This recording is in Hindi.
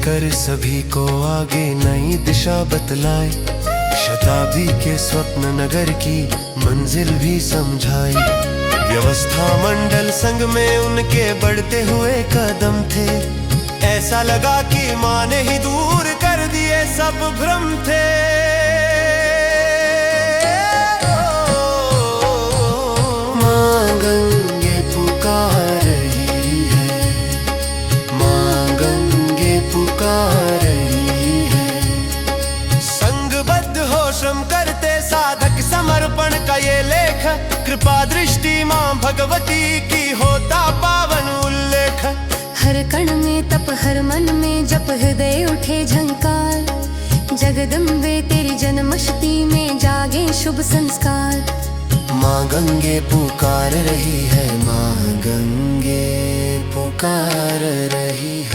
कर सभी को आगे नई दिशा बतलाए, शताब्दी के स्वप्न नगर की मंजिल भी समझाई। व्यवस्था मंडल संग में उनके बढ़ते हुए कदम थे, ऐसा लगा कि माँ ने ही दूर कर दिए सब भ्रम थे। माँ गंगे पुकार रही है, माँ गंगे पुकार रही है। संगबद्ध हो श्रम करते साधक समर्पण का ये लेख, कृपा दृष्टि माँ भगवती की होता पावन उल्लेख। हर कण में तप, हर मन में जप, हृदय उठे झंकार। जगदम्बे तेरी जन्मशती में जागे शुभ संस्कार। माँ गंगे पुकार रही है, माँ गंगे पुकार रही है।